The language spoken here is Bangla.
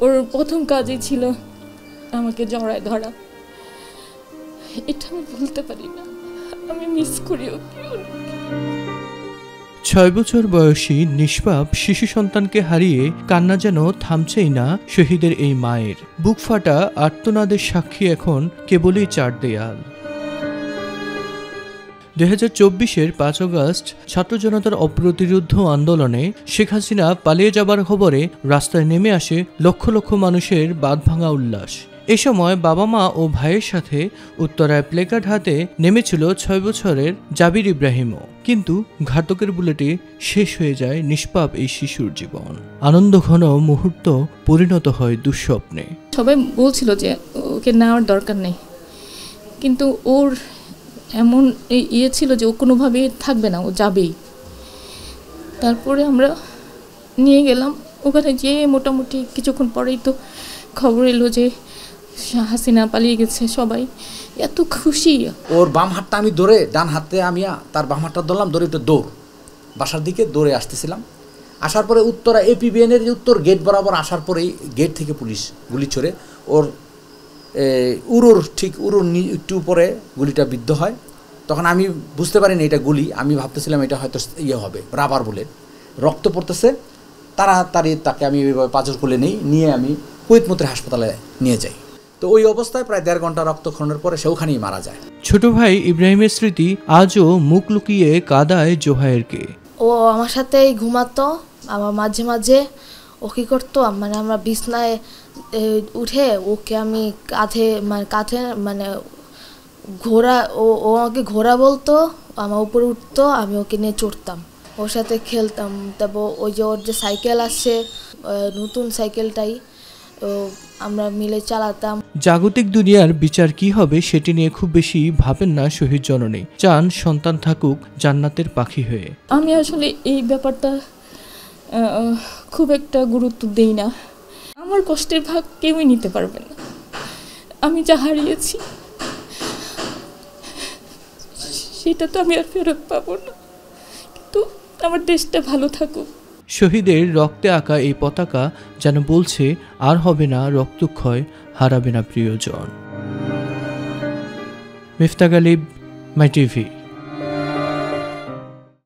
ওর প্রথম কাজই ছিল আমাকে জড়ায় ধরা। এটা আমি ভুলতে পারি না, আমি মিস করি ওকে। 6 বছর বয়সী নিষ্পাপ শিশু সন্তানকে হারিয়ে কান্না যেন থামছেই না শহীদের এই মায়ের। বুক ফাটা আর্তনাদের সাক্ষী এখন কেবলই 4 দেয়াল। 2024-এর 5 আগস্ট ছাত্র জনতার অপ্রতিরোধ্য আন্দোলনে শেখ হাসিনা পালিয়ে যাবার খবরে রাস্তায় নেমে আসে লক্ষ লক্ষ মানুষের বাঁধভাঙা উল্লাস। এ সময় বাবা মা ও ভাইয়ের সাথে উত্তরায় প্লেকার্ড হাতে নেমেছিল 6 বছরের জাবির ইব্রাহিমও। কিন্তু ঘাতকের বুলেটে শেষ হয়ে যায় নিষ্পাপ এই শিশুর জীবন। আনন্দঘন মুহূর্ত পরিণত হয় দুঃস্বপ্নে। সবাই বলছিল যে ওকে নেওয়ার দরকার নেই, কিন্তু ওর এমন ইয়ে ছিল যে ও কোনোভাবেই থাকবে না, ও যাবেই। তারপরে আমরা নিয়ে গেলাম ওখানে, যেয়ে মোটামুটি কিছুক্ষণ পরেই তো খবর এলো যে হাসিনা পালিয়ে গেছে। সবাই এত খুশি। ওর বাম হাতটা আমি ধরে, ডান হাতে আমি তার বাম হাতটা ধরলাম, ধরে একটু দৌড় বাসার দিকে দৌড়ে আসতেছিলাম। আসার পরে উত্তরা এপিবিএনের যে উত্তর গেট বরাবর আসার পরেই গেট থেকে পুলিশ গুলি ছড়ে ওর ঠিক উরুর একটু উপরে গুলিটা বিদ্ধ হয়। তখন আমি বুঝতে পারিনি এটা গুলি, আমি ভাবতেছিলাম এটা হয়তো ইয়ে হবে রাবার বুলেট। রক্ত পড়তেছে, তাড়াতাড়ি তাকে আমি পাঁচর কোলে নিয়ে আমি কুয়েত মন্ত্রী হাসপাতালে নিয়ে যাই। তো ওই অবস্থায় প্রায় 1.5 ঘন্টা রক্তক্ষরণের পরে সে ওখানেই মারা যায়। ছোট ভাই ইব্রাহিমের স্মৃতি আজও মুখ লুকিয়ে কাঁদায় জোহায়েরকে। ও আমার সাথেই ঘুমাতো, আমার মাঝে মাঝে ও কী করতো, মানে আমরা বিছনায় উঠে ওকে আমি কাঁধে মানে ঘোড়া, ও আমাকে ঘোড়া বলতো, আমার উপরে উঠতো, আমি ওকে নিয়ে চড়তাম, ওর সাথে খেলতাম। তারপর ওই যে ওর যে সাইকেল আসছে নতুন সাইকেলটাই আমরা মিলে চালাতাম। জাগতিক দুনিয়ার বিচার কি হবে সেটি নিয়ে খুব বেশি ভাবেন না শহীদ জননী, চান সন্তান থাকুক জান্নাতের পাখি হয়ে। আমি আসলে এই ব্যাপারটা খুব একটা গুরুত্ব দেই না। আমার কষ্টের ভাগ কেউই নিতে পারবে না। আমি যা হারিয়েছি সেটা তো আমি আর ফেরত পাবো না, কিন্তু আমার দেশটা ভালো থাকুক। শহীদের রক্তে আঁকা এই পতাকা যেন বলছে আর হবে না রক্তক্ষয়, হারাবে না প্রিয়জন। মিফতা গালিব, মাই টিভি।